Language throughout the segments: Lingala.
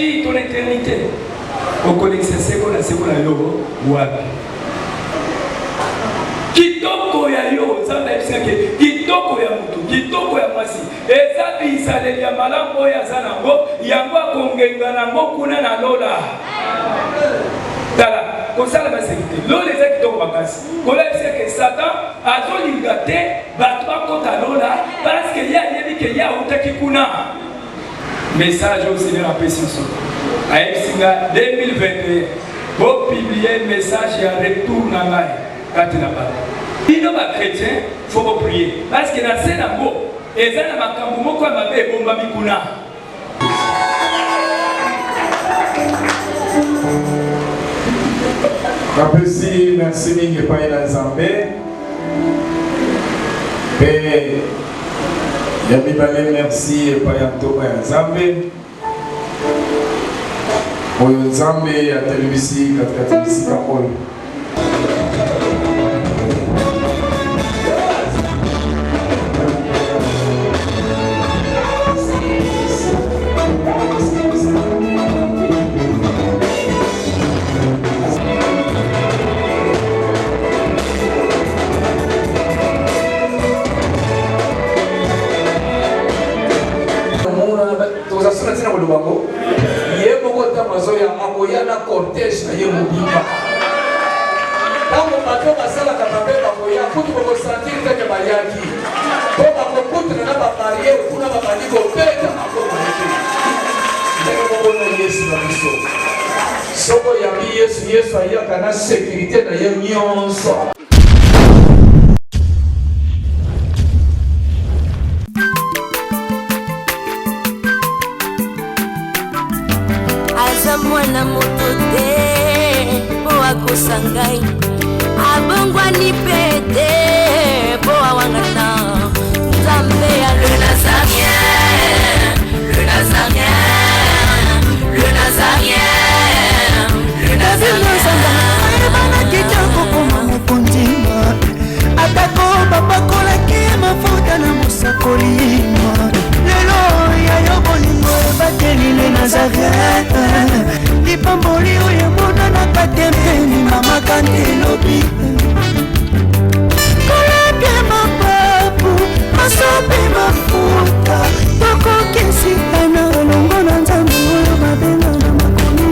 bâtir ton éternité. Vous connaissez ce qu'on a, ce qu'on a yo, wapi. Kitoko ya yo, zamba ebisake, kitoko ya mutu, kitoko ya masi. Eza bisaleli ya malamu ya zanango, yango akongenga nango kuna na lola. Tala, kosala basekite, lola eza kitoko makasi. Kola ebisake Satan, azolinga te, bato bakota lola, parce que ya yebi ke ya utaki kuna. Message au Seigneur à Pessinson. À Epsinga 2021, pour publier un message et un retour dans la vie. Il y a des chrétiens, il faut prier. Parce que dans ce cas, ils ont un cambo qui m'a fait bomba mikuna. Merci mille pour la Zambé. Merci pour la Zambé. Pour la Zambé, la télévision, la télévision. cortège na ye mobimba ntango bato basalaka mabe bakoya kutu bakosentir teke bayaki po bakokutana na bapariere kuna babandi kobeta makoma ete ndenge mokona yesu na biso soko oyambi yesu ayaka na sécurité na ye nyonso. Mwana moto te po akosangai abongwani pete po awangata Nzambe ya le Nazarien, le Nazarien, le Nazarien, le Nazarien. Bana kitoko koma mokondima atako bapakolaki mafuta na mosakolima lelo ya yo bolingo ebateli le Nazarien. Lipamboli oyo monanaka tembeni mama kandelobi kolapie mapapu masope mafuta tokokesikana longo na Nzambe oyo babenga na makomi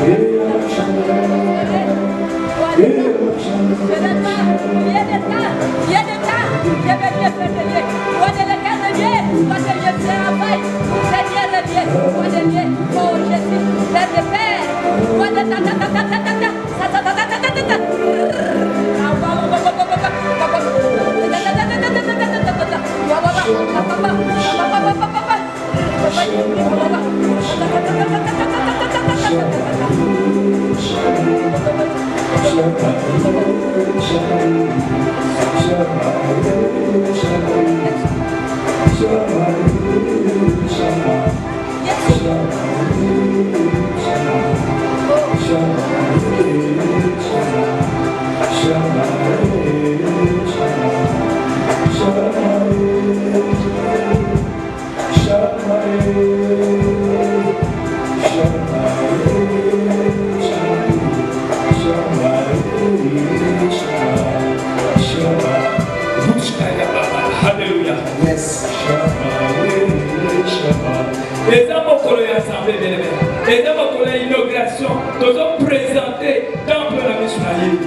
Yeah. Alléluia. Yes. Les hommes pour l'assemblée bien-aimée. Les hommes pour l'inauguration. Nous avons présenté temple de la missionnaire.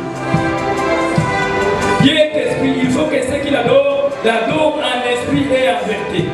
Dieu est esprit. Il faut que ceux qui l'adorent en esprit et en vérité.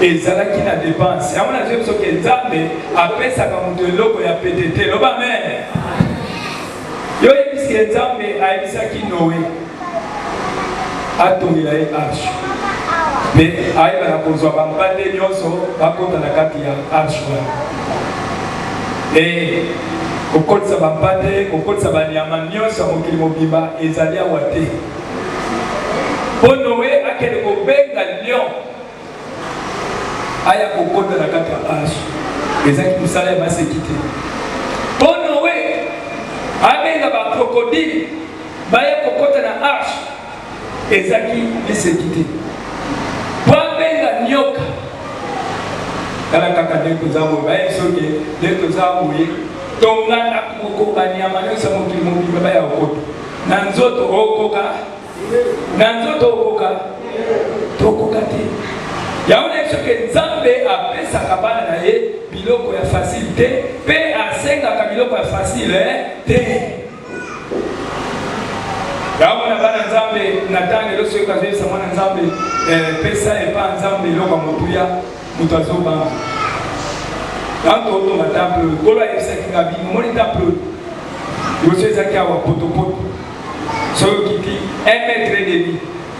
ezalaki na dépense yango na jesu soki nzambe apesaka moto eloko ya PTT loba amen yo yebisi nzambe ayebisaki Noé atongela ye arche me ayebaka kozwa bampate nyonso bakota na kati ya arche wana kokolisa bampate kokolisa banyama nyonso ya mokili mobimba ezali awa te mpo Noé akende kobenga lion aya kokota na kati ya arche ezaki mosala ya baseki te mpo Noé abenga bacrocodile baya kokota na arche ezaki liseki te mpo abenga nyoka kala kaka nde toza boye bayebi soki nde toza boye tongana koko banyama nyonso ya mokili mobimba baya kokota na nzoto okoka tokoka te yaona soki nzambe apesaka bana na ye biloko ya facile te mpe asengaka biloko ya facile te yaomona bana nzambe na ntango soki azoyebisa mwana nzambe pesa epa nzambe eloko ya motuya moto azobanga tanto otonga temple kolo ayebisaki nga bino moni temple yoso ezaki awa potopoto soki okiti 1 mètre et demi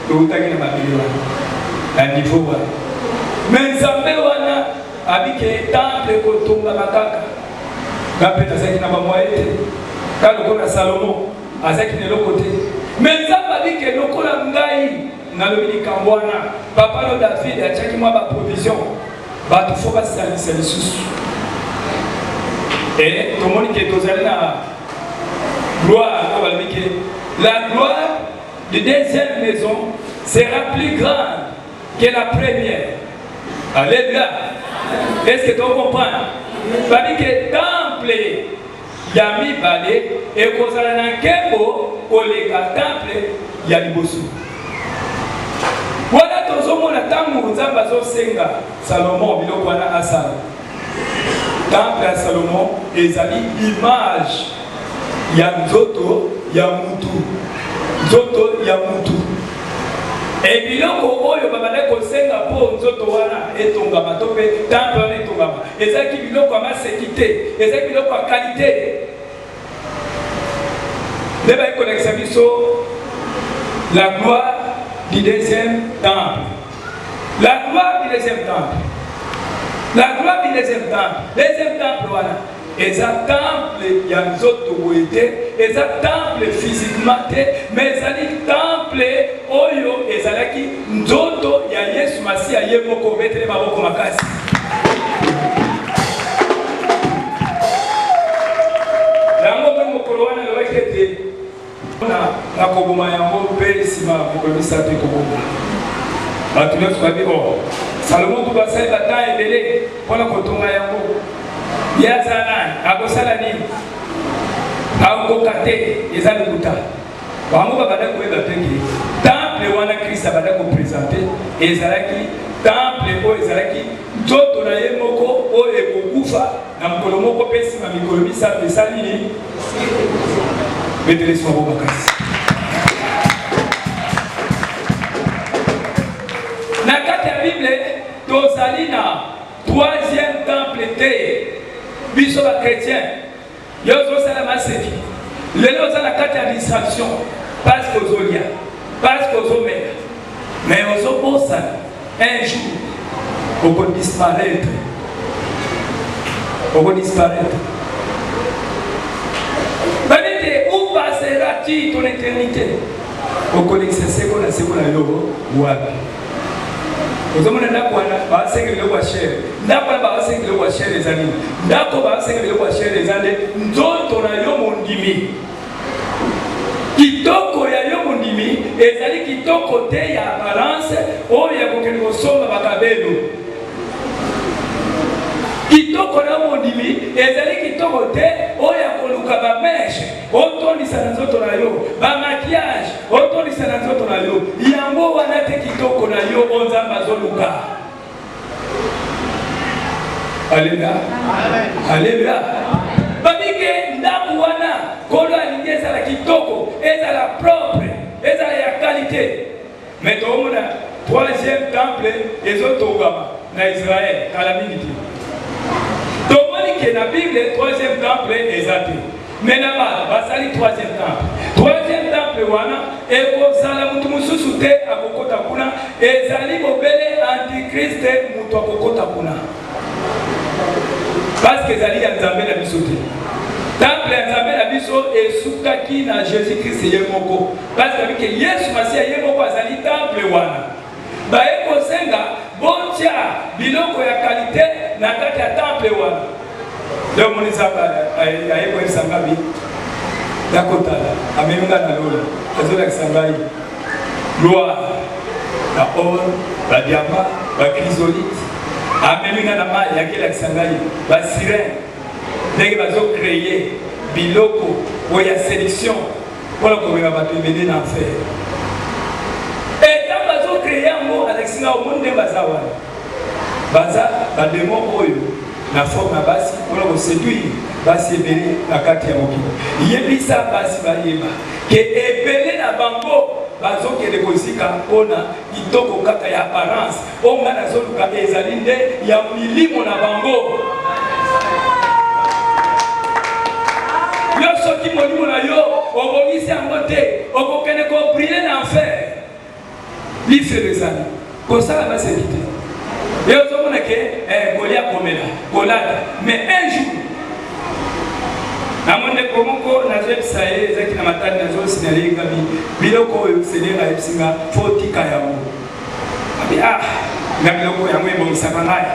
toutaki na mabele wana na niveau wana me nzambe wana abike temple ekotongama kaka nga mpe nazalaki na bamwaye te ka lokola Salomo azalaki na eloko te me nzambe abike lokola ngai nalobi likambo wana papa no David atiaki mwa baprovision bato fo basalisa lisusu e tomoni ke tozali na gloire oyo balobi ke la gloire de deuxième maison sera plus grande que la première. Alléluia. Est-ce que tu comprends? Parce que temple yami balé et kozala na kembo olega temple ya liboso. Voilà tozomona tangu nzamba zo senga Salomon biloko wana asala. Temple ya Salomon ezali image ya nzoto ya mutu. Nzoto ya mutu. Et biloko oyo babale kosenga po nzoto wana etongama to pe temple wana etongama ezaki biloko ya masekite ezaki biloko ya qualité ndeba ekolekisa biso la gloire du deuxième temple. La gloire du deuxième temple. La gloire du deuxième temple. Deuxième temple wana eza temple ya nzoto boye te eza temple physiquement te mais ezali temple oyo ezalaki nzoto ya Yesu Masiya ye moko betele maboko makasi. Yango mpe mokolo wana lobaki ete na koboma yango mpe nsima mokolo misato ekoboma bato nyonso babi o Salomo to basali batan ebele mpona kotonga yango yazana akosala nini akoka te eza lokuta bango babanda koyeba peke temple wana Kristo abanda kopresente ezalaki temple oyo ezalaki nzoto na ye moko oyo ekokufa na mokolo moko mpe nsima mikolo misato esali nini betelesi mabo makasi na kati ya Bible tozali na troisième temple te biso ba chrétien yo zosala maseki lelo ozala kati ya distraction parce que ozolia parce que ozomela mais ozobosana un jour oko disparaître où passera-t-il ton éternité okolekisa seko na seko na yo wapi ozomona ndako wana basenga biloko ya chere ndako wana basenga biloko ya chere eza nini ndako basenga biloko ya chere eza nde nzoto na yo mondimi kitoko ya yo mondimi ezali kitoko te ya balance oyo ya kokende kosomba bakabelo kitoko na mondimi ezali kitoko te oyo ya koluka bameshe otondisa na nzoto na yo bamakiage otondisa na nzoto na yo yango wana te kitoko na yo onzamba azoluka. Alléluia. Alléluia. Babike ndako wana kolo alingi ezala kitoko ezala propre ezala ya qualité mais tomona troisième temple ezotongama na Israël kala mingi te tomoni ke na Bible troisième temple ezate mais na basali troisième temple wana ekozala mutu mususu te akokota kuna ezali bobele antikriste mutu akokota kuna parce que ezali ya Nzambe na biso te temple ya Nzambe na biso esukaki na Jésus Christ ye moko parce que Yesu Masiya ye moko azali temple wana baye kosenga bontia biloko ya qualité na kati ya temple wana leo moni zaba aye kwesa ngabi dakotala amenunga na lola azola kisangai gloire na or ba diamant ba chrysolite amenunga na mali yakela kisangai ba sirène ndenge bazo créer biloko oya sélection pour komema bato ebele na enfer et quand bazo créer yango alexinga au monde bazawa baza ba démon oyo na forme basi pour ko séduire basi ebele na kati ya mokili yebisa basi bayeba ke ebele na bango bazokende kozika mpona kitoko kaka ya apparence onga nazoluka ezali nde ya milimo na bango yoso soki molimo na yo obongisi yango te okokende kobriller na enfer lifelo ezali kosala baseki te ye ozomona ke kolia komela kolata mais un jour namonde komoko nazoyebisa ye ezaki na matani nazosinale yengami biloko oyo senera ayebisinga fo tika yango abi nga biloko yango ebongisaka ngai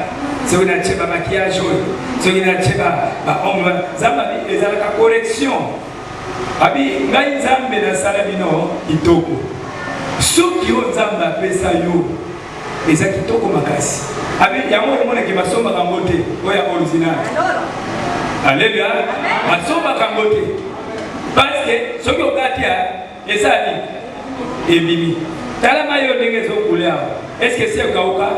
soki natie bamakiyage oyo soki natie baombre nzambe abi ezalaka correction abi ngai nzambe nasala bino kitoko soki oyo nzambe apesa yo eza kitoko makasi abi yango omonake basombaka yango te oyo original alléluia basombaka yango te parce que soki okatia ezali ebimi tala mai oyo ndenge ezokule awa est ce que si ekauka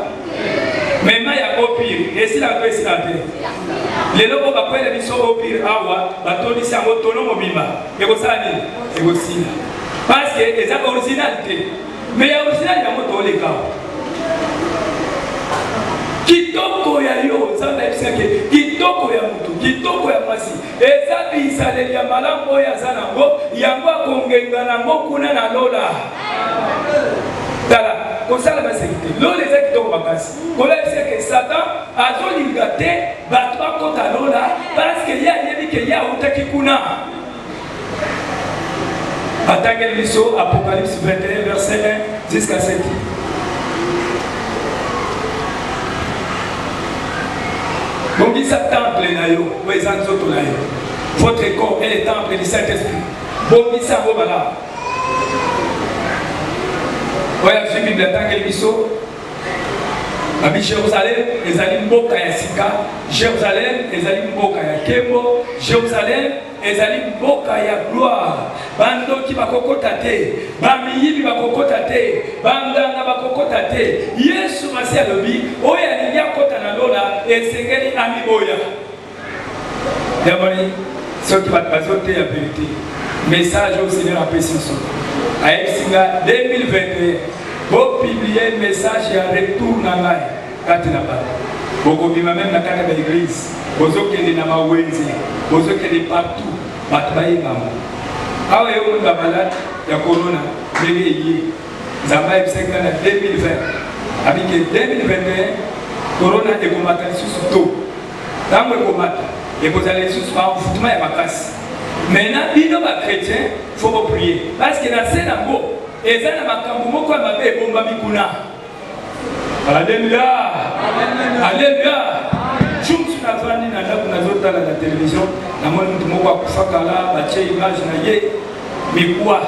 mais mai ya opire esila to esila te lelo oyo bakwela biso opire awa batondisi yango tono mobimba ekosala nini ekosila parce que eza original te mais ya original yango tooleka kitoko ya yo nzambe ayebisaki kitoko ya mutu kitoko ya mwasi eza bisaleli ya malamu oyo aza nango yango akongenga nango kuna na lola tala kosala baseki te lola eza kitoko makasi kolayebisaki satan azolinga te bato bakota lola parceke ye ayebi ke ye autaki kuna atangeli biso apocalypse 21 verset 1 jusqu'à 7 bongisa temple na yo oyo eza nzoto na yo votre corps est le temple du Saint-Esprit bongisa yango malamu oyo azwi bible atangeli biso abi Jérusalem ezali mboka ya sika, Jérusalem ezali mboka ya kembo, Jérusalem ezali mboka ya gloire. Bandoki bakokota te, bamiyibi bakokota te, banganga bakokota te. Yesu masi alobi oyo alingi akota na lola esengeli ami boya. Yamani soki bazote ya vérité. Message au Seigneur apesi nso. Ayebisinga 2021 bo publier message ya retour na ngai kati na bato. Boko bima même na kati ya église. Bozo kende na mawenzi, bozo kende partout. Bato bayinga mo. Awa yo munda malade ya corona ndenge yi. Nzamba ebisenga na 2020. Abike 2021 corona ekomata lisusu to. Tango ekomata ekozala lisusu pa mfutuma ya makasi. Maintenant, bino ba chrétien faut prier parce que na sena ngo ezana makambo moko ya mabe bomba mikuna. Alléluia. Alléluia. Chumsu na vani na ndaku na zota la télévision na moni mtu moko akufaka la ba che image na ye mikwa.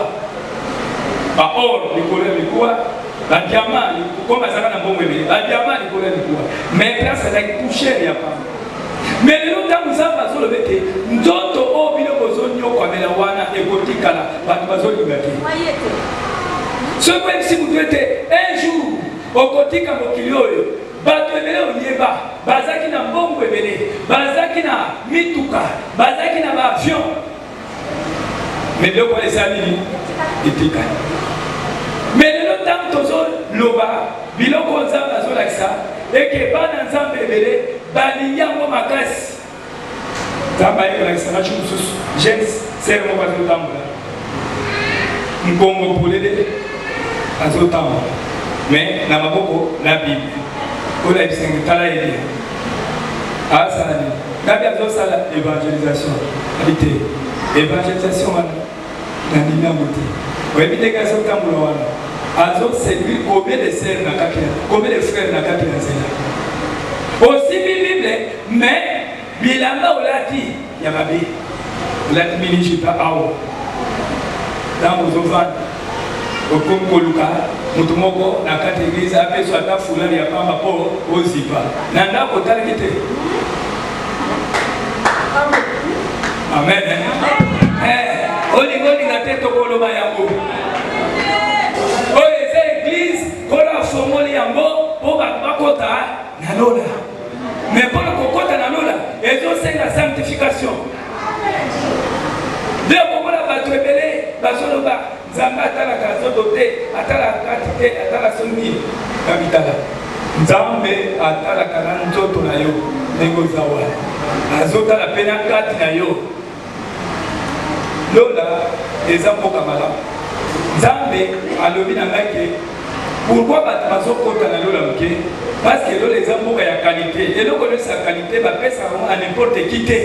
Ba or likolo mikwa, ba diamant koma zaka na mbongo ebele. Ba diamant likolo mikwa. Mais place ça qui toucher ya pas. Mais le temps nous avons besoin de mettre ndoto o bino bozonyo kwa mela wana ekotikala batu bazoli ngati. Ce que si vous êtes un jour okotika mokili oyo batu ebele oyeba bazaki na mbongo ebele bazaki na mituka bazaki na ba avion. Mais biloko les amis etika. Mais le temps tozo loba biloko nzambe azolakisa eke bana nzambe ebele balinyango makasi nzambe ayekolakisa na chu mosusu jenes sere moko azotambola nkongo polele azotambola mais na maboko na bible oyo ayebisenge tala elia asala nini ngabi azosala évangélisation abi te évangélisation wana nandimi yango te oyebi ndenge azotambola wana azoséduire combien de sœurs na kati combien de frères na kati na nzela aussi Bible, mais bilamba olati ya mabe olati miniji pa awo dans vos enfants okom koluka mutu moko na kati église apeso ata fulani ya pamba po ozipa na ndako talaki te amen olingolinga te tokoloba yango oyo eza église kola fongoli yango po bato bakota na lola. Mais pour le cocotte na lola, et c'est la sanctification. Dès qu'on a battu belé, basoloba, zamba atala kazodote, atala katite, atala soni, kabitala. Nzambe atala kananzoto na yo, nengo zawa. Azota la pena kati na yo. lola eza mboka malamu nzambe alobi na ngai ke pourquoi bato bazokota na lola moke parce que lola eza mboka ya qualité eloko nyonso ya qualité bapesa yango à n'importe qui te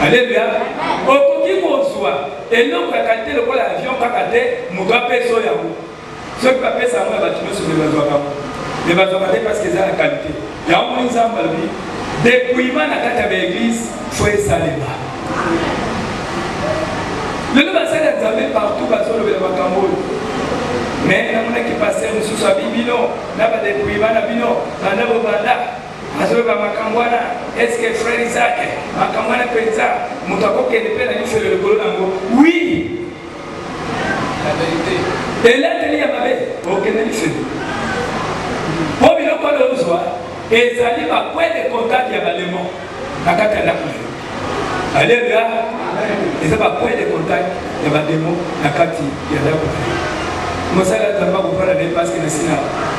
alléluia okoki kozwa eloko ya qualité lokola avion kaka te moto apesa oyo yango soki bapesa yango ya bato nyonso nde bazwaka yango me bazwaka te parce que eza ya qualité yango moni nzambe alobi dépouillement na kati ya baeglise fo esalema lelo basali ya nzambe partout bazolobela makambo oyo me namonaki paster mosusu abi bino na badépouillement na bino banda bobanda azoloba makambo wana eske frère Isaac makambo wana mpenza moto akokende mpe na lifelo likolo nango oui elateli ya mabe okende lifelo mpo biloko oyo ozwa ezali bapoint de contact ya balemo na kati ya ndako na yo alléluia eza bapoint de contact ya bademo na kati ya ndako na yo mosala nzambe akopana ne parce que nasina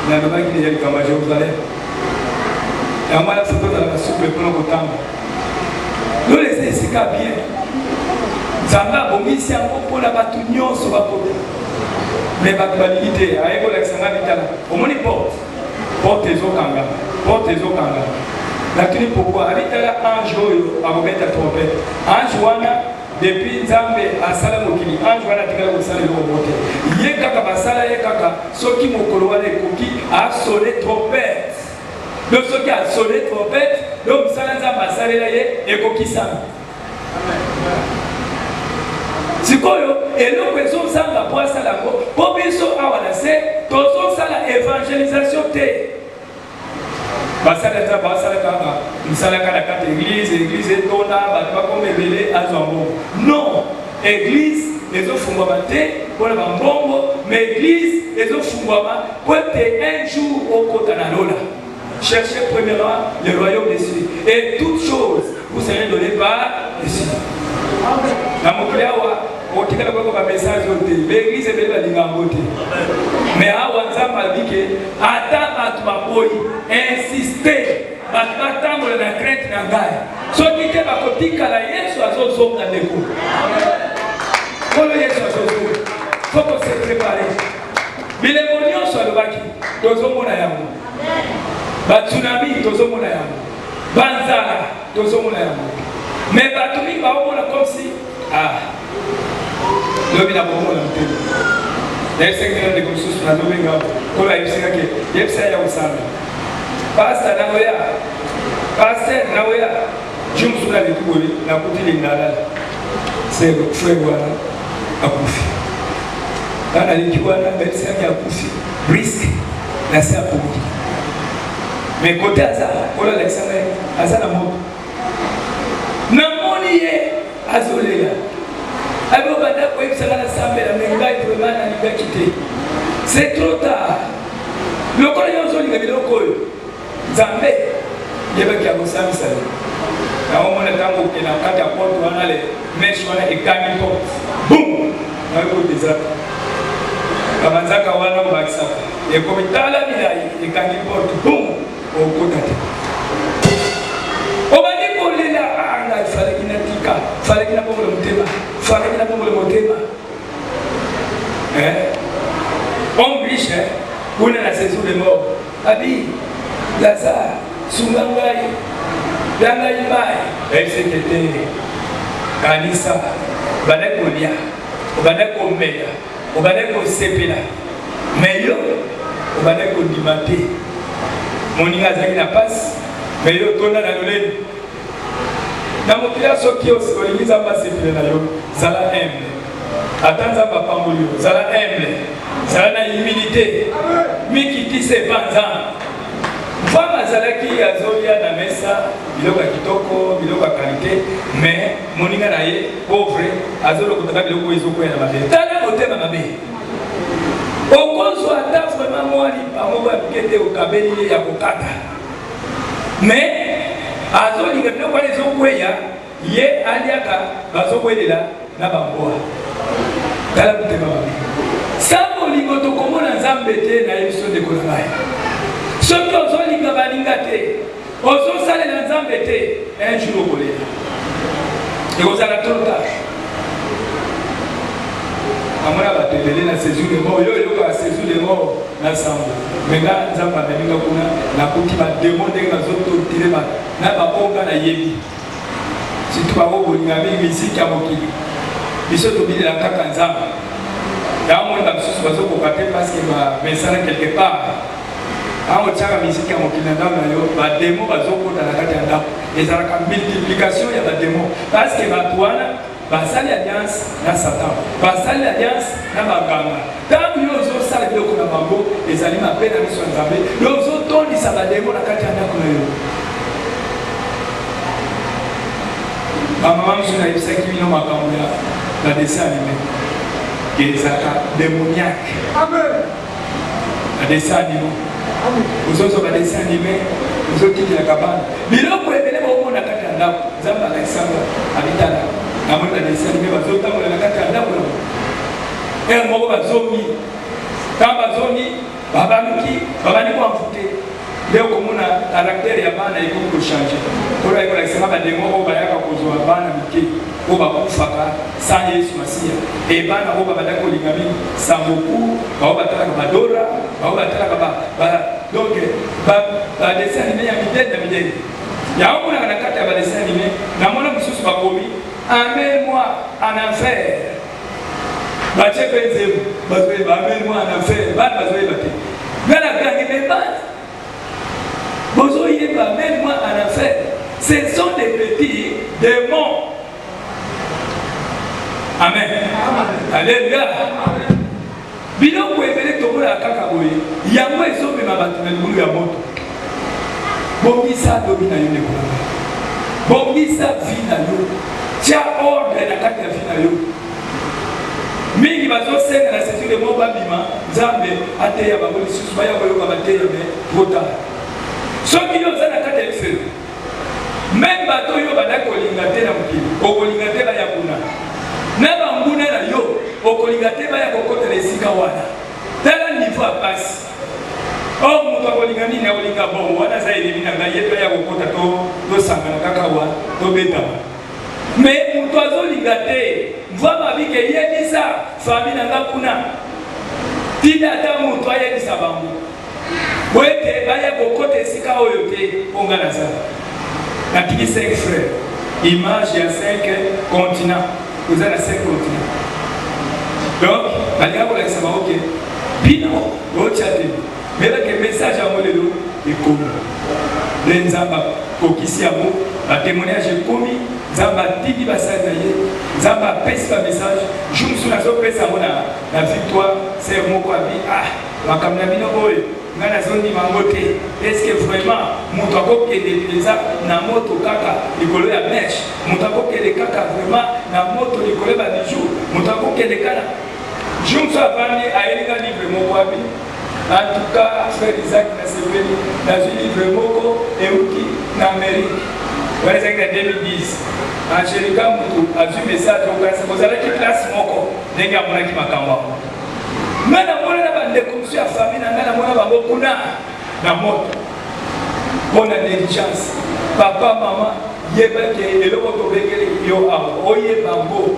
nalobaki deja likambo ya Jérusalem yango wana foto ozalaka souple mpona kotanga lolo eza esika bien nzambe abongisi yango mpona bato nyonso bakota me bato balingi te aye kolakisa nga bitala omoni porte ezokanga lakini pourquoi abitala ange oyo akobeta trompete ange wana depuis nzambe asala mokili ange wana atikala kosala eloko mote ye kaka basala ye kaka soki mokolo wana ekoki asole trompete do soki asole trompete do mosala nzambe asalela ye ekokisana sikoyo eloko ezozanga po asala yango po biso awa na se tozosala évangélisation te basala nzambe asala kaka misalaka na kati église etonda bato bakoma ebele azwa mbongo non église ezofungwama te mpona bambongo mais église ezofungwama po ete un jour okota na lola cherchez premièrement le royaume des cieux et toutes choses vous serez données par les cieux na mokili awa otikala kweko bamessage oyo te baeglise ebele balinga yango te mais awa nzambe alobike ata bato baboyi insiste bato batambola na crainte na ngai soki te bakotikala yesu azozonga ndeko kolo yesu azozonga fo kose prépare bilembo nyonso alobaki tozomona yango batsunami tozomona yango banzala tozomona yango mais bato mingi baomona comme si lobi na bomona motema nayesekela ndeko mosusu nazobenga kolo ayebisikaki yebisa ya kosala paster naoya ju mosusu na letuboli nakutili ndalala frere wana akufi kana leki wana ngayebisaki akufi briske nasi apoki mais kote aza kolo alakisanga aza na moto namoni ye azolela abo banda koyebisaka na sambela me ngai vraiment nalingaki te c'est trop tard lokola yo ozolinga biloko oyo nzambe yebaki akosambisa yo naomona ntango okenda kati ya porte wana le meshe wana ekangi porte bum nayekodezaka kabanzaka wana obakisaka ekomi tala milai ekangi porte bum okota te obandi kolela ngai falaki natika falaki napongole motema homme riche kuna na séjour de mort abi Lazare sunga ngai yangai mai ebiseke te kanisa bana kolia obana komela obana kosepela mais yo obana kondima te moninga azalaki na pasi mais yo tonda na loleni na mokili soki olingi nzambe asepele na yo zala humble ata nzambe apamboli yo zala humble zala na humilité mikitisa epa nzambe mfama azalaki azolia na mesa biloko ya kitoko biloko ya kalite mais moninga na ye pauvre azolokotaka biloko oyo ezokwea na mabe tala motema mabe okozwa ata vraiment mwa lipango ya pike te okabeli ye ya kokata mais azolinga biloko wana ezokweya ye aliaka bazokwelela na bamboa tala motema mabe sa bolingo tokomona nzambe te na ye biso ndeko na ngai soki ozolinga balinga te ozosalela nzambe te un jour okolela ekozala trop tard amona batebele na séjour de mort yo ka séjour de mort na sambo menga nzamba melinga kuna na kuti ba demande nga zoto tire ba na ba bonga na yebi surtout ba bolinga mingi misiki ya mokili biso to bila kaka nzamba ya mo na biso bazo ko kate parce que ba message quelque part aho chaka misiki ya mokili na yo ba demo bazo ko na kati ya ndako ezalaka multiplication ya ba demo parce que ba tuana basali alliance na Satan basali alliance na baganga tant yo zo sala biloko na bango ezali mabe na miso nzambe yo zo tondisa ba demo na kati ya ndako na yo mama msu na yebisaki bino makambo ya la dessin animé ezaka démoniaque amen la dessin animé ozozo ba dessin animé ozotikila kabana biloko ebele bomona kati ya ndako nzambe alakisanga abitala amona dessin animé bazotambola na kati ya ndako na moko bazomi kamba bazomi babandi kwamfute leo komona caractère ya bana iko ko changer kola iko lakisema bademo oyo bayaka kozwa bana mike oyo bakufaka sans Yesu Masiya e bana oyo babanda kolinga mingi samboku bao batalaka badora bao batalaka donc ba dessin animé ya midende ya omona na kati ya ba dessin animé na mona mususu bakomi amène-moi en enfer bache penze bazoe amène-moi en enfer bana bazoe bate ngala kangi beba bozo yeba amène-moi en enfer ce sont des petits démons amen alléluia biloko ebele tokola kaka boye yango ezomema bato na libulu ya moto bongisa lobi na yo nekolanga bongisa vi na yo tia ordre na kati ya vi na yo mingi bazosenga na séjour de mort babima nzambe ateya bango lisusu baya koyoka bateya me potala soki yo oza na kati ya efelo meme bato oyo bandaki kolinga te na mokili okolinga te baya kuna na banguna na yo okolinga te baya kokotela esika wana tala niveau ya pasi o moto akolinga nini akolinga bongo wana aza elemi na ngai ye to ya kokota tosangana kaka wana tobetama me moto azolinga te mva mabike yebisa fami na nga kuna tina ata moto ayebisa bango boyete baya kokota esika oyo te onga na za natiki 5 frères image ya 5 continents oza na 5 continents donc balinga kolakisa bango ke bino botya te melake message yango lelo ekomi le nzamba kokisi yango batémoignage ekomi nzamba atiki basali na ye nzamba apesi bamessage jour mosusu nazopesa yango na victoire ser moko abi makambo na bino oyo ngai nazondima yango te eske vraiment moto akokende mpenza na moto kaka likolo ya meche moto akokende kaka vraiment na moto likolo ya babijou moto akokende kaka jour mosusu avandi ayelinga livre moko abi en tout cas frère Isaac Nasebeli dans un livre moko euti na Amérique wana ezalaki na 2010 Angelica mutu azwi message okanisa kozalaki classe moko ndenge amonaki makambo yango ngai namona na bandeko mosusu ya famille na ngai namona bango kuna na moto mpona négligence papa mama yebaki eloko tobengeli yo awa oyeba ngo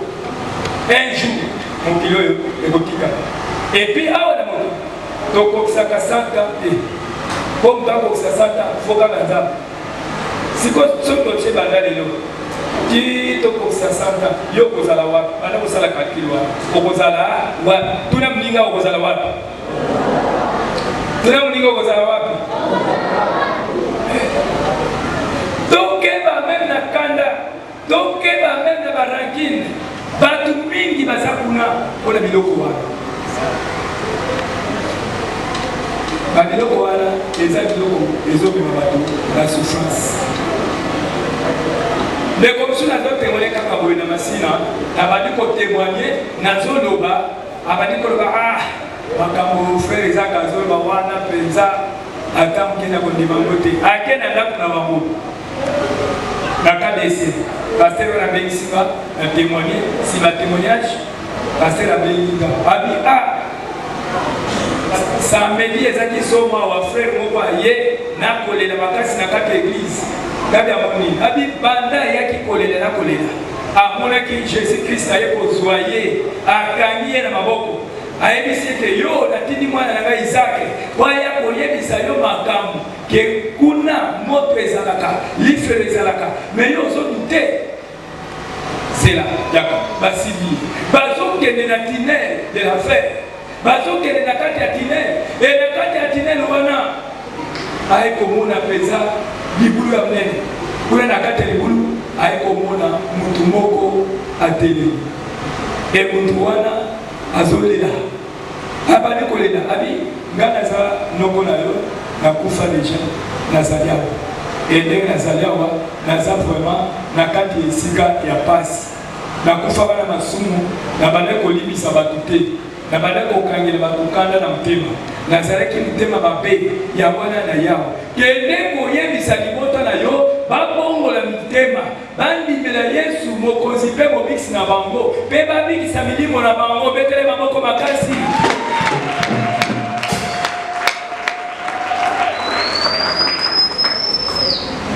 un jour mokili oyo ekotika epuis awa na moto tokokisaka 100 ans te mpo moto akokisa 100 ans fokaka nzambe siko soki totie banda lelo ti tokokisa 100 ans yo okozala wapi banda kosala calcul wapi okozala wapi tuna moninga okozala wapi tuna moninga okozala wapi tokeba meme na kanda tokeba meme na barankine bato mingi baza kuna mpona biloko wana biloko wana eza biloko ezobima bato na souffrance ndeko mosusu nazotémoigne kaka boye na masina abandi kotémoigne nazoloba abandi koloba makambo frère ezaka azoloba wana mpenza ata mokenda kondima ngo te ake na ndako na bango na KDC paster oyo nabengisinga na témoigne nsima témoignage paster abenginga abi samedi ezaki soma wa frère moko aye nakolela makasi na kati ya église gabi amoni abi banda ayaki kolela nakolela amonaki Jésus-Christ aye kozwaye akangi ye na maboko ayebisi ete yo natindi mwana na ngai Isaac waya koyebisa yo makambo ke kuna moto ezalaka lifelo ezalaka mais yo ozodute zela yaka basibi bazokende na tunnel de l'affaire bazokende na kati ya tunnel e na kati ya tunnel wana aye komona peza libulu ya mnene kuna na kati ya libulu aye komona mutu moko atelemi e mutu wana azolela abali kolela abi nga naza noko na yo nakufa deja nazali awa ndenge nazali awa naza vraiment na kati ya esika ya pasi nakufa bana masumu na bande kolibisa bato te na bande kokangela bato kanda na motema nazalaki motema mabe ya wana na yawa kende koyebisa libota na yo babongola mitema bandimela Yesu mokonzi mpe mobikisi na bango mpe babikisa milimo na bango betele maboko makasi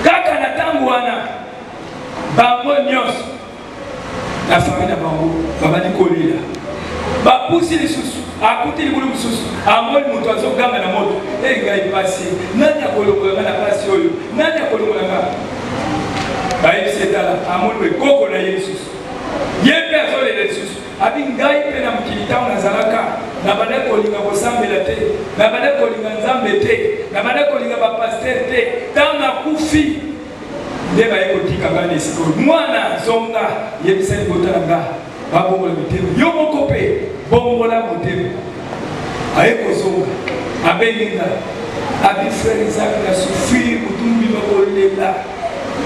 kaka na tangu wana bango nyonso na fami na bango babandi kolela bapusi lisusu akuti libulu mosusu amoni moto azoganga na moto ngai pasi nani akolongola na pasi oyo nani akolongola nga bayebisi etala amoni ekoko na ye lisusu ye mpe azolela lisusu abi ngai mpe na mokili ntango nazalaka nabanda kolinga kosambela te nabanda kolinga nzambe te nabanda kolinga bapaster te ntango nakufi nde baye kotika nga na esika oyo mwana zonga yebisa libota na nga babongola mitema yo moko mpe bongola motema aye kozonga abengi nga abi frere Isaac na sufrir mutumbi bakolela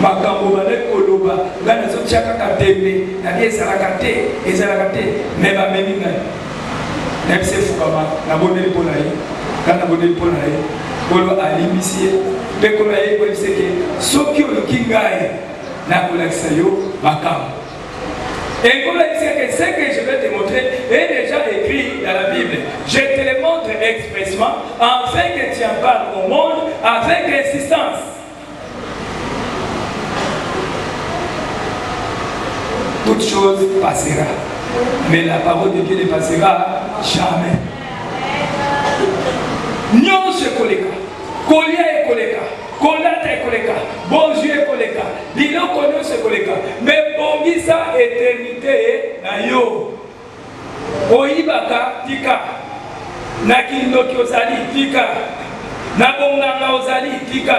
makambo bale koloba nga nazotia kaka tembe nabi ezalaka te me bamemi ngai nayebisi efukama nabondeli mpo na ye nga nabondeli mpo na ye kolo alimbisi ye mpe kolo aye koyebisi eke soki oluki ngai nakolakisa yo makambo. Et comme il dit que ce que je vais te montrer est déjà écrit dans la Bible. Je te le montre expressement afin que tu en parles au monde avec insistance. Toute chose passera, mais la parole de Dieu ne passera jamais. Nyon se koleka, kolia e koleka, kolata e koleka, bon Dieu e koleka, lino konyo se koleka, mais bongisa éternité na yo. Oyibaka tika, na kindoki ozali tika, na bonganga ozali tika,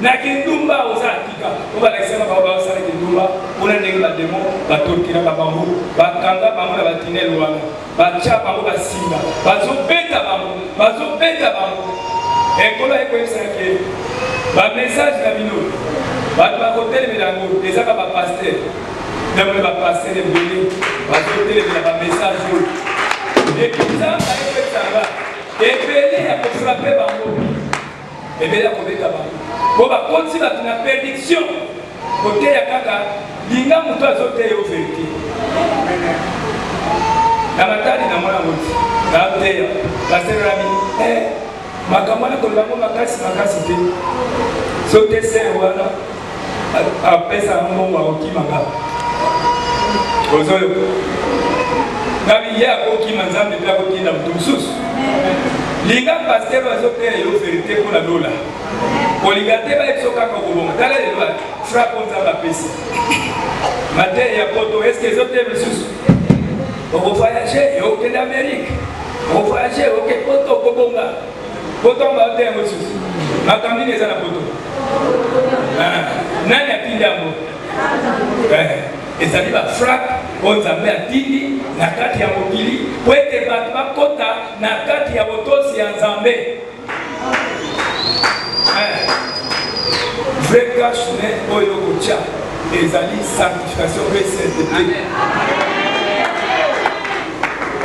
na kindumba ozali tika. Oba lakisema baba ozali kindumba, una ndenge ba demo, ba torkira ba bango, ba kanga bango na batinel wana, ba cha bango ba singa, bazo beta bango. Et comme il faut que le message de la minute, le côté de la minute, les pasteur, même le pasteur de Béni, le message. Et puis ça, et Béni a frappé Bango. Et Béni a commis Bango. Bon, bah, continue à la prédiction. Côté Yakaka, l'inga mouton a sauté au vérité. La matadi n'a pas la route. La terre, la cérémonie. Makamana kolbango makasi te sote se wana apesa mbongo akokimanga ozoyo nabi ye akokima nzambe mpe akotinda moto mosusu linga paster azopeya yo verité mpona lola kolinga te bayebiso kaka kobonga tala lelo frappe nzambe apesi mateya ya poto eske ezoteya lisusu okovoyage okende Amérique okovoyage oke poto okobonga poto mba oteya mosusu makambi eza na poto nani atindi yango ezali bafrappe oyo nzambe atindi na kati ya mokili po ete bato bakota na kati ya botosi ya nzambe vrai kashne oyo kotia ezali sanctification pe sainteté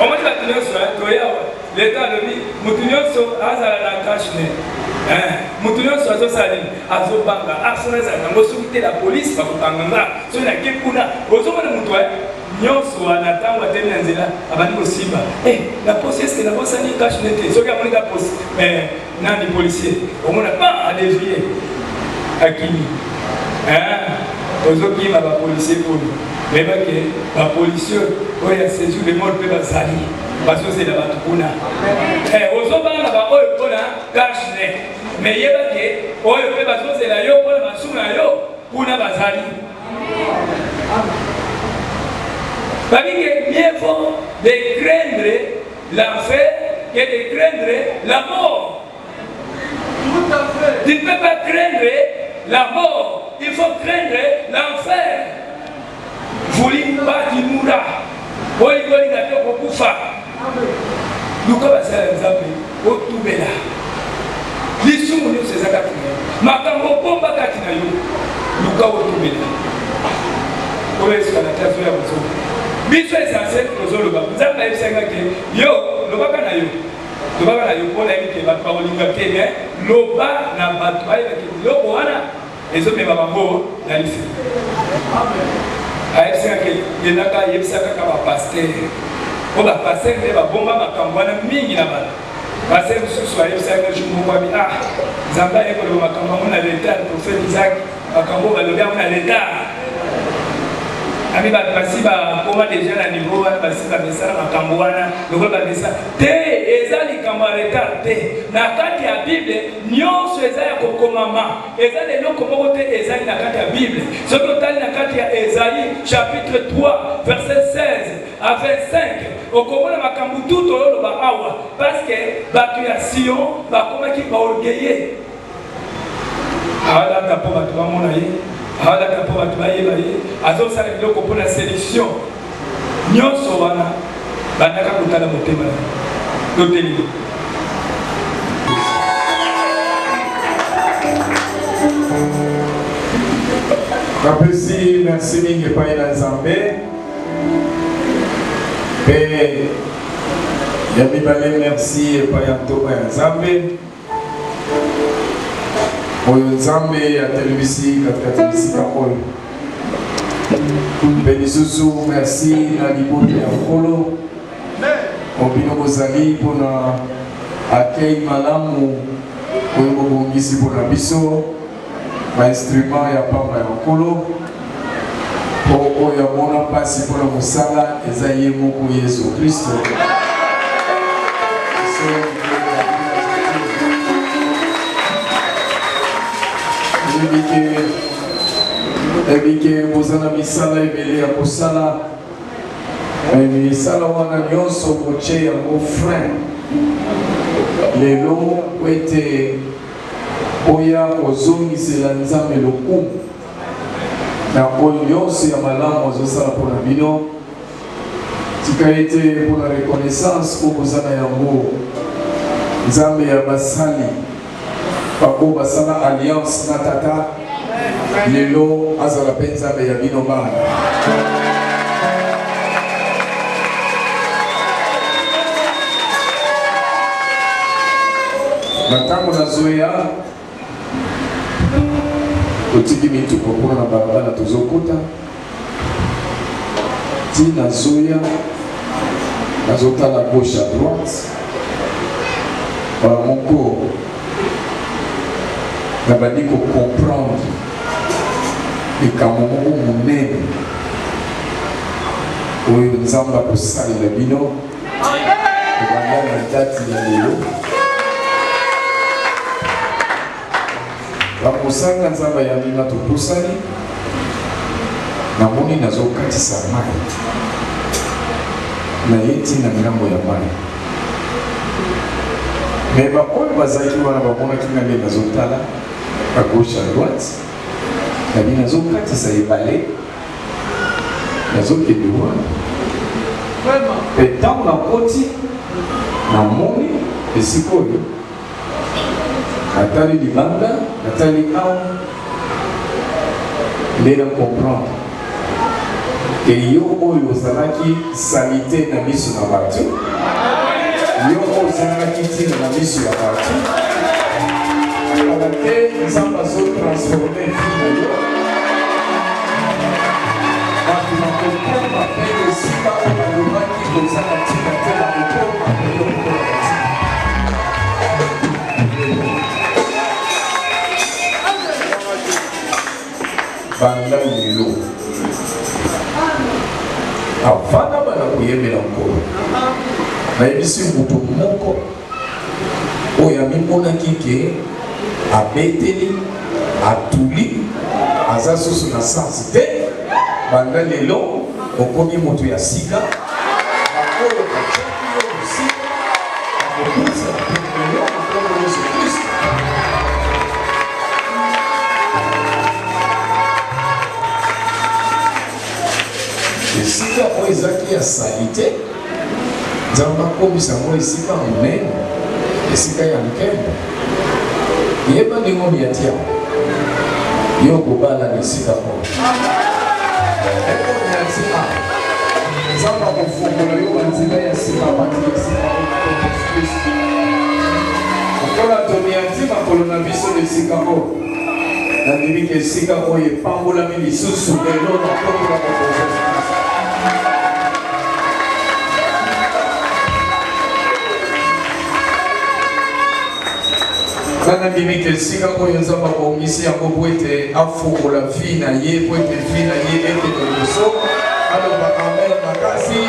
omoni bato nyonso toyawa leta alobi motu nyonso azala na kashne motu nyonso azosala nini azobanga asona ezala nango soki te la polise bakokanga nga soki nake kuna ozomona motu nyonso wana ntango atemi na nzela abandi kosimba na posi eske nabosani kashne te soki amonika posi nani policier omona pa adevie akimi Aujourd'hui, ma policier pour nous. Mais ma policier, quand il y a saisi le monde, peut bazali. Parce que c'est la batukuna. Aujourd'hui, ma policier, cache mais il y a que, oh, il peut bazo c'est la yo, pour la masuna yo, pour la bazali. Parce que mieux vaut de craindre l'enfer que de craindre la mort. Tu ne peux pas craindre la mort, il faut craindre l'enfer. Vous ne pas du moura. Vous ne pouvez pas faire. Nous sommes ensemble. Au tout bela. Les sous nous c'est ça katina. Makambo bomba katina yo. Nous sommes au tout bela. Pour les canadiens sur la maison. Biso essentiel pour le bas. Nous avons essayé que yo, le bas kana yo. Le bas kana yo pour la vie que va pas olinga que mais le bas na batwa que yo wana. Et ça me va mambo na lycée. Amen. Aïsaka que yenaka yebisaka kama pasteur. Oba pasteur ne va bomba makambwana mingi na bana. Pasteur susu ayebisaka jumu kwa bi ah zamba yeko le makamba mona l'état prophète Isaac makambo balobi mona l'état. Ami ba pasiba koma déjà na niveau wana pasiba mesala makambo wana lokolo ba mesa te ezali kama l'état te na kati ya Bible nyonso ezali kokomama ezali eloko moko te ezali na kati ya Bible soki otali na kati ya Esaïe chapitre 3 verset 16 à 25 okomona makambo tout oyo ba awa parce que bato ya Sion bakomaki ba orgueilleux ala tapo bato bamona ye ala tapo bato bayeba ye azosala biloko mpona séduction nyonso wana bandaka kotala motema totelili. Napesi merci mingi epai na Nzambe mpe ya mibale merci epai ya ntongo ya Nzambe oyo Nzambe atelemisi katikati bisika oyo mpe lisusu merci na libota ya nkolo obino bozali mpona accueil malamu oyo bobongisi mpona biso instrument ya pamba ya nkolo po oyo amona mpasi mpona mosala eza ye moko Yesu Kristo. Ebike bozana misala ebele ya kosala misala wana nyonso boche yango frein lelo ete oya kozongisela Nzambe lokumu na oyo nyonso ya malamu azosala mpona bino tika ete mpona reconnaissance po bozana yango Nzambe ya basali bako basala alliance na tata lelo azala mpe Nzambe ya bino bana. Na ntango nazoya totiki mituko mpona na balabala tozokota ti nazoya nazotala gauche à droite bala moko nabandi kocomprendre likambo moko monene oyo Nzambe akosalela bino ebanda na dati ya lelo bakosanga Nzambe ya bino topusani namoni nazokatisa mai naye ntina ngambo ya mai me baoyo bazalaki wana bamonaki nga nde nazotala à gauche à droite nabi nazokatisa ebale nazokende wana mpe ntango nakoti namoni esika oyo natali libanda natali awa nde na comprendre ke yo oyo ozalaki salite na miso na bato yo oyo ozalaki ntina na miso ya bato akala te Nzambe azotransforme fi na yo bato nakokoma mpe esika oyo balobaki kozala ntina te na kokoma mpe yo kokola banda lelo avanda bana koyembela nkolo nayebisi moto moko oyo amimonaki ke abeteli atuli aza susu na sansi te banda lelo okomi moto ya sika bakoyo batiaki yo mosika akobisa pemelo makombo yesu kristo esika oyo ezaki ya sali te nzambe akomisa yango esika monene esika ya nkembo yeba ndenge omiatia yo kobala na esika moko ekomiatia nzambe akofungola yo banzela ya sika bati esika kristo okola tomiati makolo na biso na esika oyo nandimiki esika oyo epambolami lisusu lelo na kombo na mokonzi kana bimike esika oyo nzambe abongisi yango po ete afungola vi na ye po ete vi na ye ekende liboso aloba amen makasi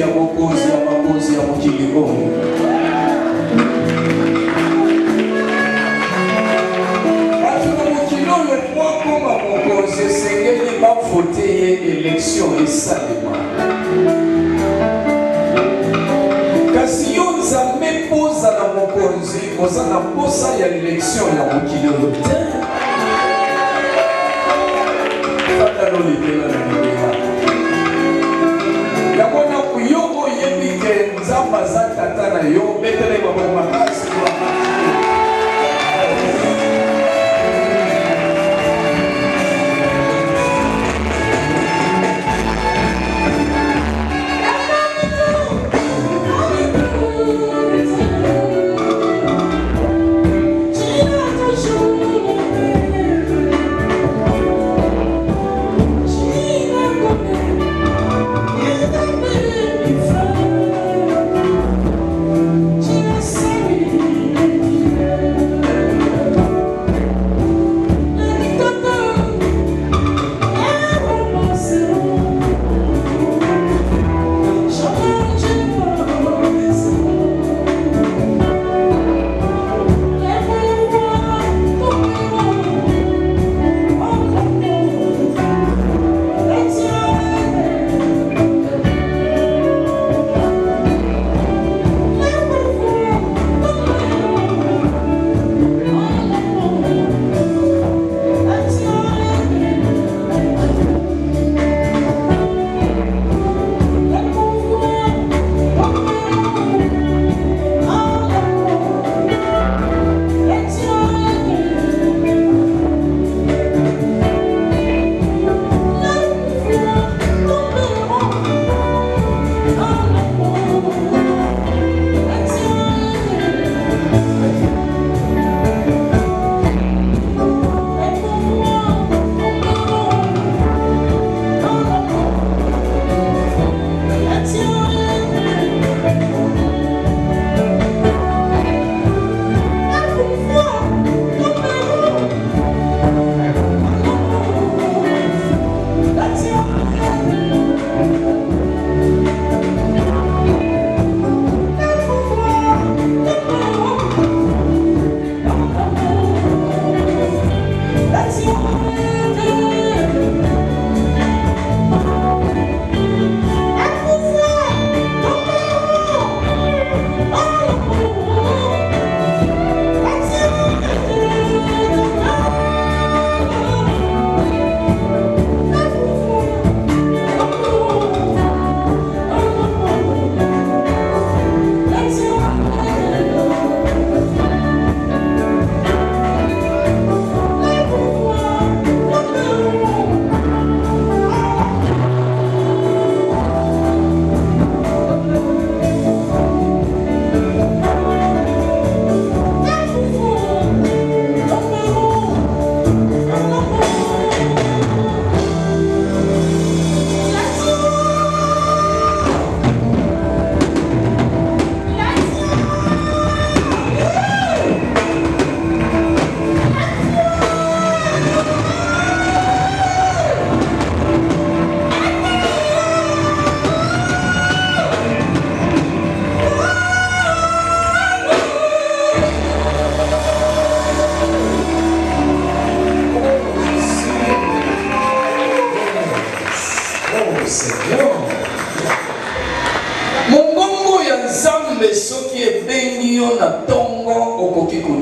bokonzi ya bakonzi ya mokili oyo. Bato na mokili oyo po akoma mokonzi esengeli bavote ye élection esalema. Kasi yo nzambe poza na mokonzi oza na posa ya élection ya mokili oyo te. Fata no libela na libela. Yakona kuyobo yebike nzamba za tata na yo betele babo makasi kwa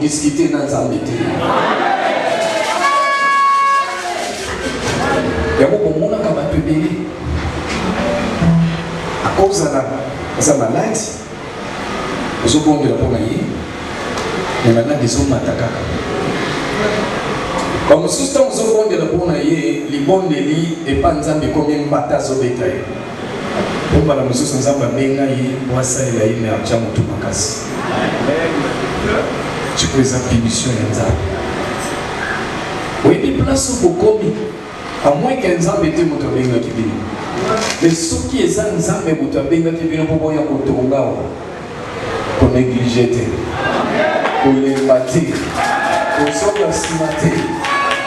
discuter dans Zambie. Il y a beaucoup de monde qui va te bénir. À cause de sa maladie, ils ont compris la première. Mais maintenant, ils ont m'attaqué. Comme si nous avons compris la première, les bons délits et pas Nzambi comme une bataille au bétail. Pour que nous soyons en benga pour ça il a eu mais à tout makasi. Tu peux être punition Nzambi. Oui, des places pour commis. À moins qu'un Nzambi était mon benga qui vient. Mais ce qui est Nzambi mon benga qui vient pour voir pour tonga pour négliger pour les battre pour s'obstiner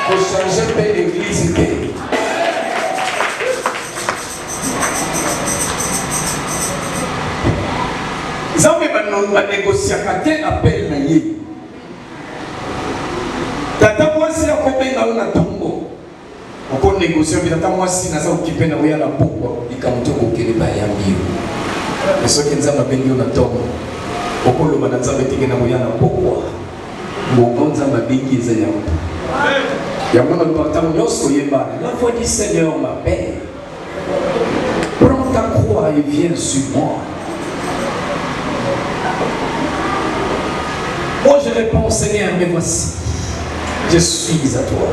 pour changer paix église. va négocier à appel naïe. Tata moi si akobenga na tongo. On négocie mais tata moi si na za occupé na oya na poko ikamto ko kele ba ya mbio. Eso kinza mabengi na tongo. Okolo mananza betike na oya na poko. Ngonza mabengi za ya. Ya mwana partant nyos yeba. La voix du Seigneur m'appelle. Prends ta croix et viens sur moi. Moi je réponds Seigneur, mais voici, je suis à toi.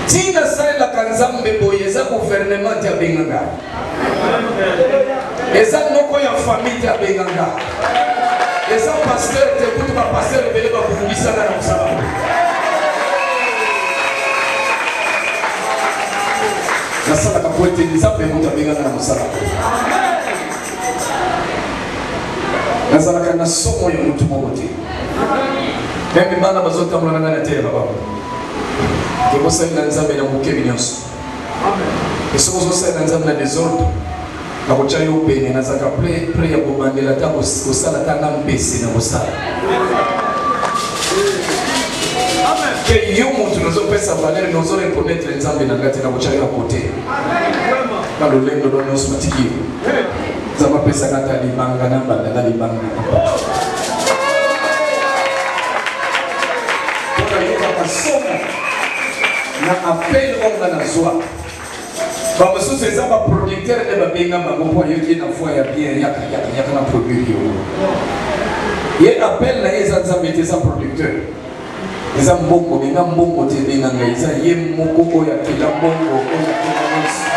Tina sai la kanzambe boyeza gouvernement ya benganga. Eza noko ya famille ya benganga. Eza pasteur te kutu ba pasteur bele ba kufundisa na msaba. Na sala kapoete nizambe mutu benganga na msaba. Nazalaka na somo ya mutu mobote. Mimi bana bazota mulanga na tele baba. Kebo sai na nzambe na mukebi nyonso. Amen. Eso zo sai na nzambe na désordre. Na kochayo pene na zaka play ya kubandela ta kosala ta na mbesi na kosala. Amen. Que yo mutu nozo pesa valeur nozo reconnaître nzambe na ngati na kochayo côté. Amen. Na lolendo do nyonso matiki. Zama pesa kata libanga na mbanda libanga. Kwa hiyo kasoma na appel on na zwa. Ba monsieur c'est ça ba producteur de ba benga ba ko yoki na foi ya bien yaka na produire yo. Ye appel na eza nzambe sa producteur. Eza mbongo benga mbongo te benga ngaiza ye moko ko ya kila mbongo ko ya kila nisi.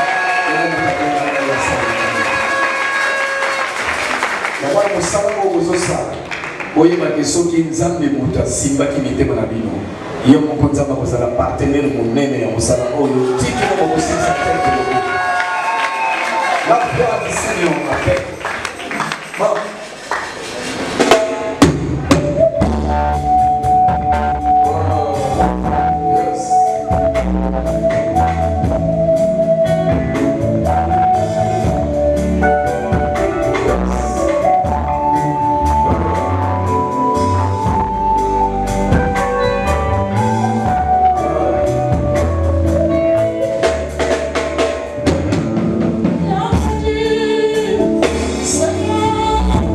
Kwa musango uzosala boyeba ke soki nzambe mutu asimbaki mitema na bino ye moko nzambe akozala partenaire monene ya mosala oyo tiki moko kosilisa tete la gloire du Seigneur m'appelle. Seigneur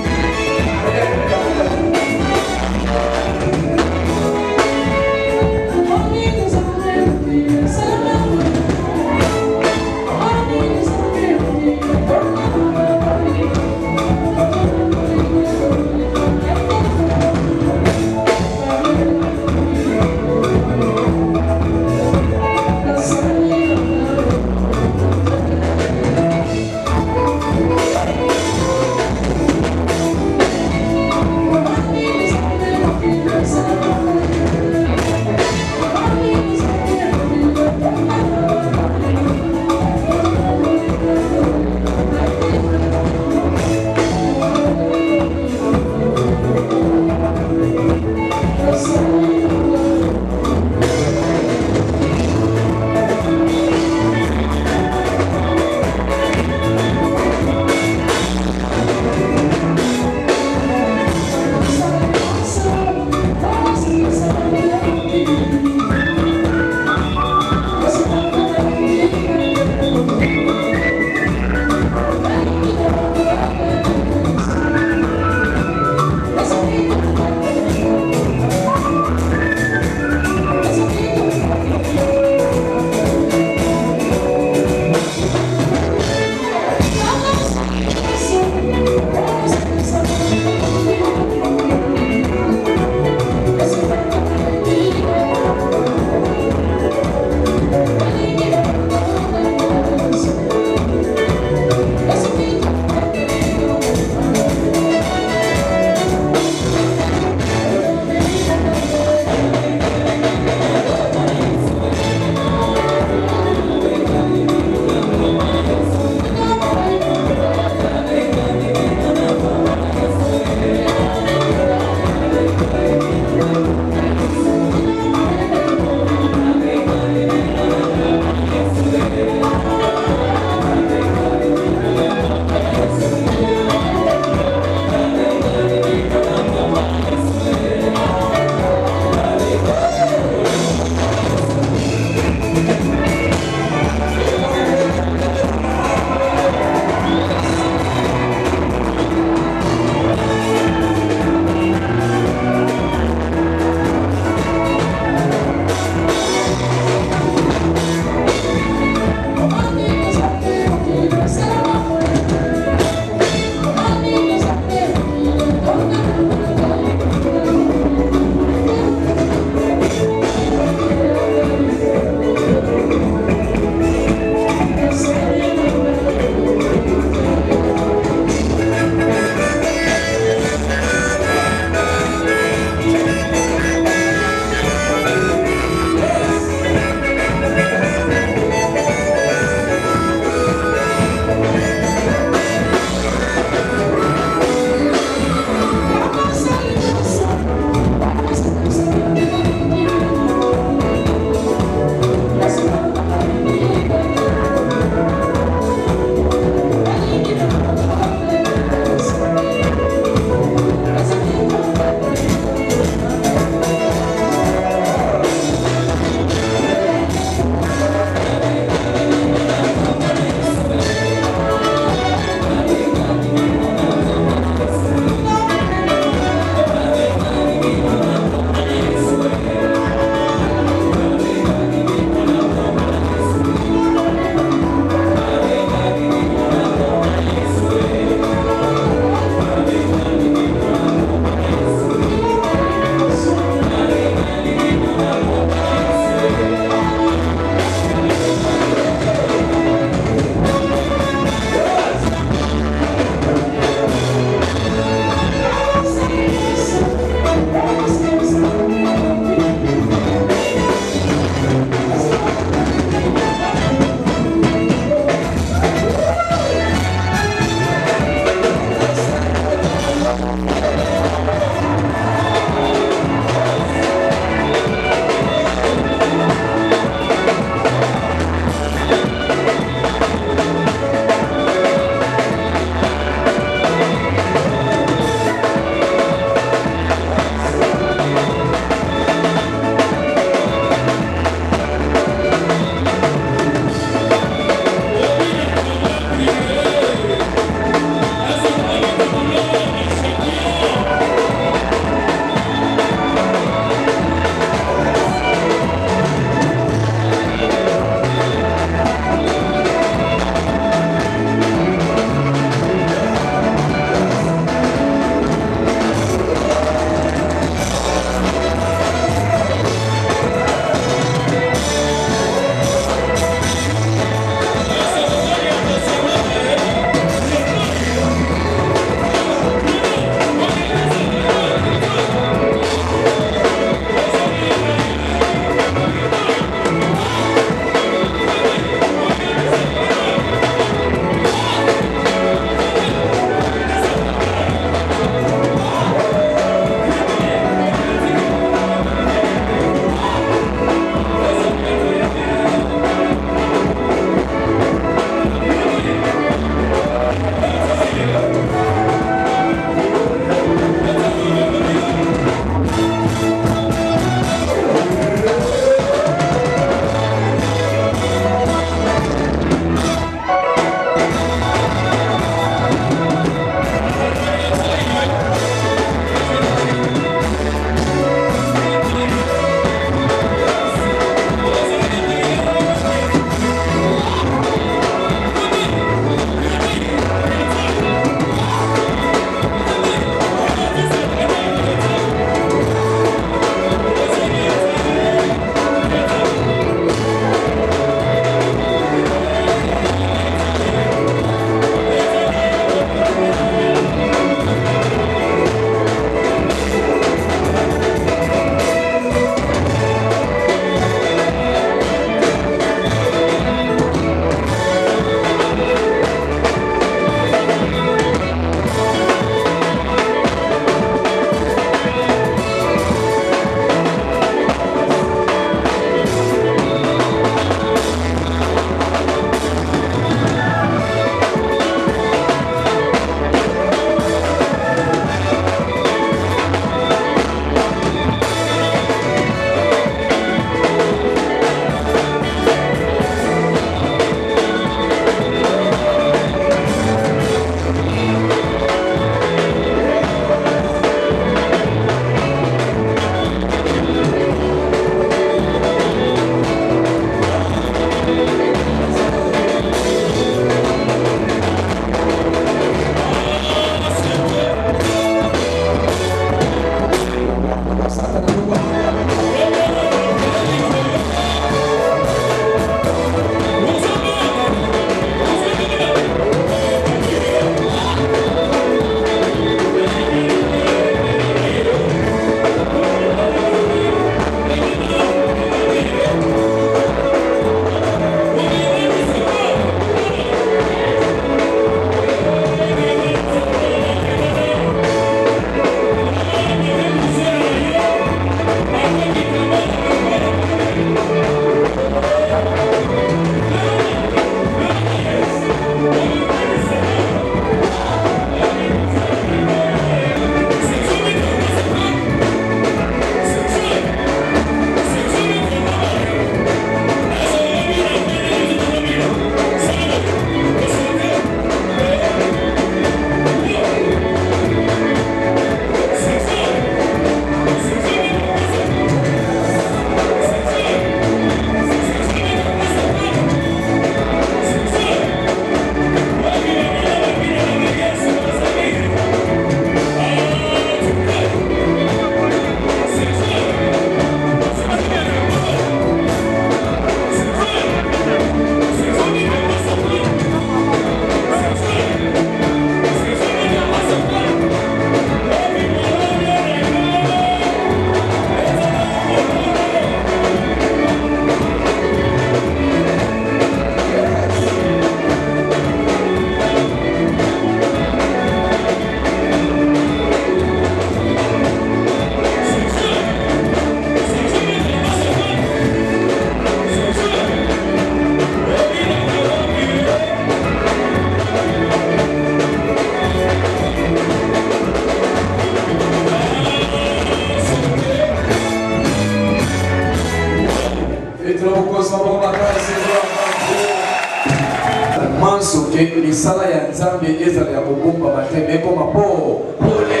que les salles ya nzambe ezala ya kobomba mateme ekoma polele.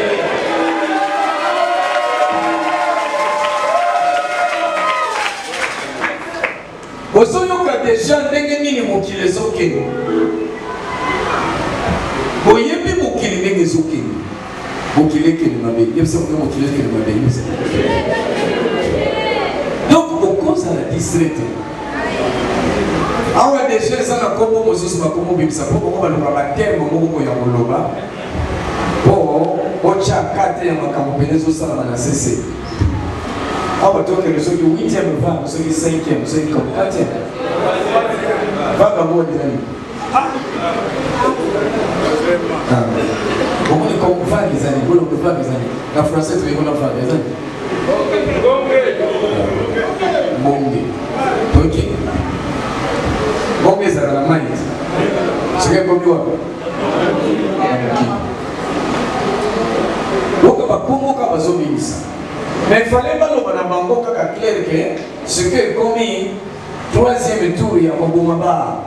Bozoyoka déjà ndenge nini mokili ezokende. Boyebi mokili ndenge ezokende. Mokili ekende mabe. Yebisa mokili ekende mabe. Donc okoza la distraite. Awa déjà eza na kombo mosusu bakombo bimisa po boko baloba baterme moko ya koloba. Po ocha kate ya makambo pene ezosalama na CC. Awa toke soki 8e va, soki 5e, soki 4e. Vaga mo ndani. Comment les compagnies des années, vous le pouvez pas des années. La française, tu veux qu'on a fait des années. Monge. Ok. Monge, ça va la main. C'est comme toi. Donc, on va comment on va zoomer ça. Mais il fallait pas le faire bango kaka clair que ce que commis troisième tour il y a Bobomaba.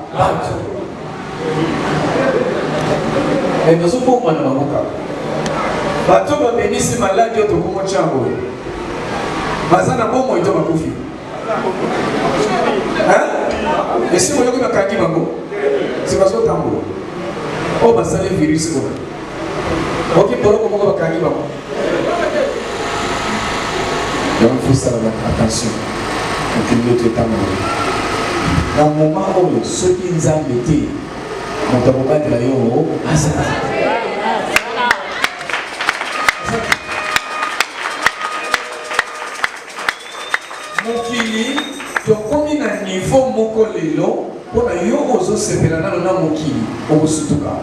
Et nous sommes pour moi dans bato ba benisi maladi oto komo chango. Bazana bomo ito bakufi. Hein? Et si vous voyez que bakaki bango, c'est parce que tambo. Oh basale virus ko. OK pour ko bakaki bango. Donc il faut savoir attention. Donc l'autre temps. Dans le moment où ceux qui nous ont mis on t'a pas de la yo mokili tokomi na niveau moko lelo mpona yo ozosepela nano na mokili okosutuka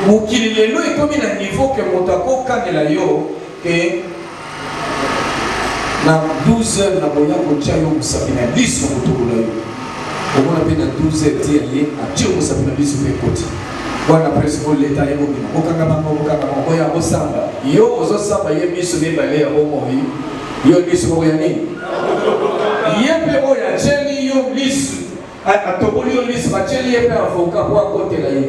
mokili lelo ekomi na niveau ke moto akokangela yo ke na 12 heures na boya kotia yo mosapi na liso motokola yo omona mpe na 12 heures tia ye atie mosapi na liso mpe koti wana presque leta ye mobima okanga bango ya kosamba yo ozosamba ye miso mibale ya bomoi yo liso moko ya nini ye mpe oyo atieli yo liso atoboli yo liso atieli ye mpe avoka po akotela ye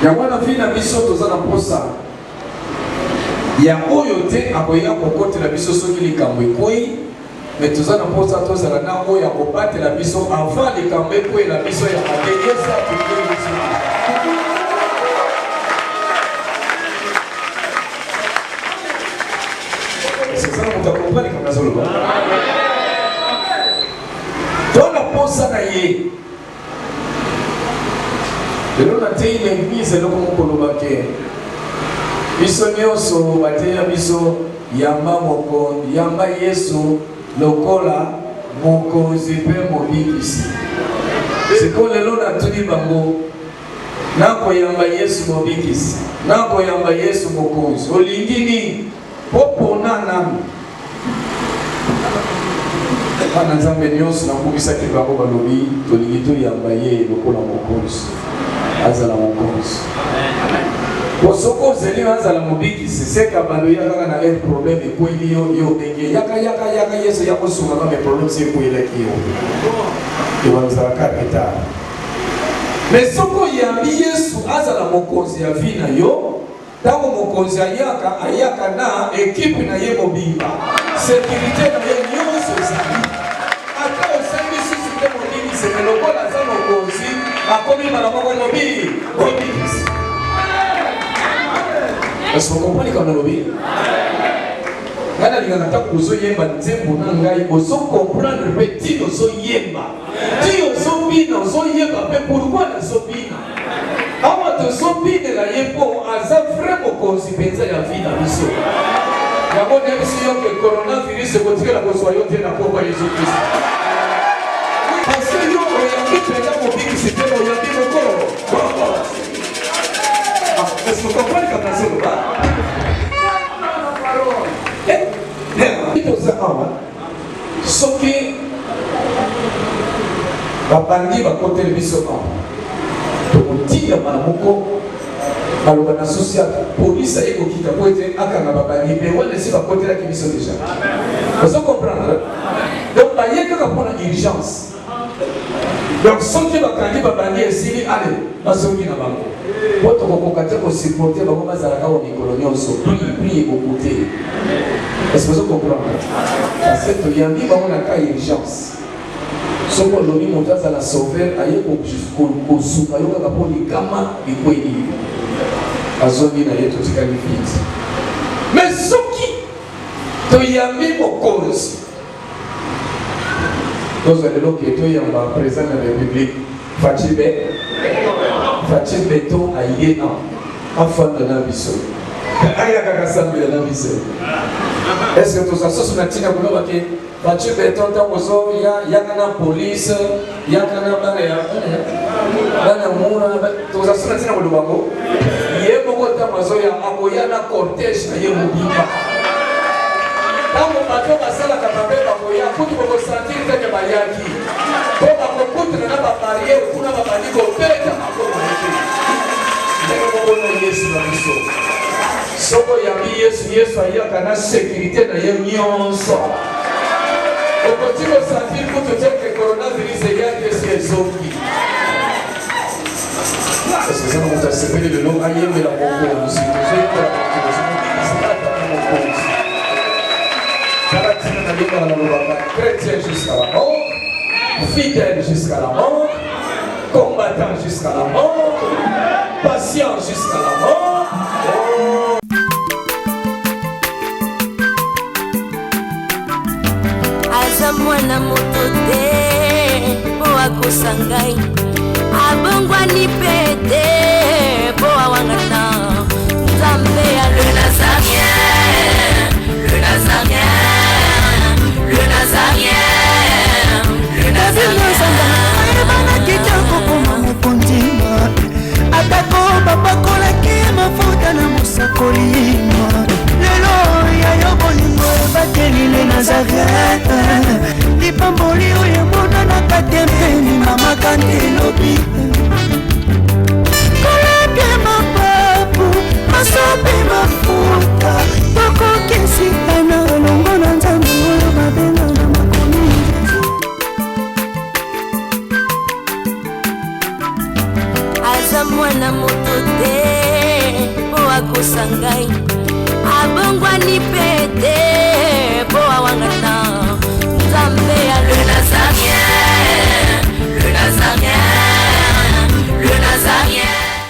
yango wana vi na biso toza na mposa ya oyo te akoya kokotela biso soki likambo ekwei me toza na mposa tozala na oyo akobatela biso avant likambo ekwela biso ya madelesa sezana moto akompani kanga zoloba to na mposa na ye lelo natei l'église eloko mokoloba ke biso nyonso bateya biso yamba Yesu lokola mokonzi mpe mobikisi siko lelo natuni bango nakoyamba Yesu mobikisi nakoyamba Yesu mokonzi olingi nini popona nanu bana nzambe nyonso nakubisaki bango balobi tolingi toyamba ye lokola mokonzi azala mokonzi Bosoko zeli azala mobikisi seka bando yaka na un problème ekweli yo ndenge yaka Yesu yako sunga na problème c'est ekwela kiyo yo bazala kapita mais soko yambi Yesu azala mokonzi ya vina yo tango mokonzi ayaka na équipe na ye mobimba sécurité na ye nyonso ezali ata osembi susu te mobikisi lokola aza mokonzi akomi malaboko mobikisi. Est-ce que vous comprenez comme on dit? Quand on dit que vous avez comprendre petit vous yemba. Ti ozobina ozoyeba pe pourquoi nazobina. Awa tozobina la yepo aza vraiment conséquence ya vie na biso. Ya bona biso yo que coronavirus kotika la kosoyo te na poko Yesu Christ. Parce que yo ya kipenda mobiki c'était yo ya biko. Est-ce que vous comprenez comme ça? Soki babandi bakote biso tokotinda bana moko baloba na social police ekokita po ete akanga babandi mais wana si bakotelaki biso déjà vous comprenez kaka pour la urgence. Donc soki bakandi babandi esili ale bazongi na bango poto kokoka te supporter bango bazalaka au mikolo nyonso prie beaucoup te. Est-ce que vous comprenez? Parce que toyambi bango na ka urgence. Soko lobi moto azala sauver aye kosuka yo kaka po likama likweli azongi na ye totikali vite. Mais soki toyambi mokonzi nous allons quitter en président de la République. Fatih Beto a yé en fan de l'ambition. Aya kakasam de l'ambition. Est-ce que tous assos na tina kuno baki Fatih Beto ta mozo ya kana police ya kana bana mura tous assos na tina kuno bako ye moko ta mozo ya akoya na cortège na ye mobimba. Tango bato basala kababeba koya kutu boko sentir que bayaki ko bako kutu na ba barrière kuna ba bandiko peta akoko ndeko boko na Yesu na biso soko ya Yesu ayaka na sécurité na ye nyonso okotiko sentir kutu que coronavirus yaki ezoki. Est-ce que ça nous a séparé de l'homme ayembe la boko aussi chrétien jusqu'à la mort, fidèle jusqu'à la mort, combattant jusqu'à la mort, patient jusqu'à la mort. Aza mwana moto te po akosangai abongwani pete po awangana Nzambe ya le Nazarien, le Nazarien. atako bapakolaki mafuta na mosakolimo lelo yayo bolingo ebateli le Nazareth lipamboli oyo emonanaka te mpeni mama kandi elobi kolabie mapapu masope mafuta tokokesikana longo na Nzambe oyo babenga na makomi aza mwana moto te po akosangai abongwani pete po awangana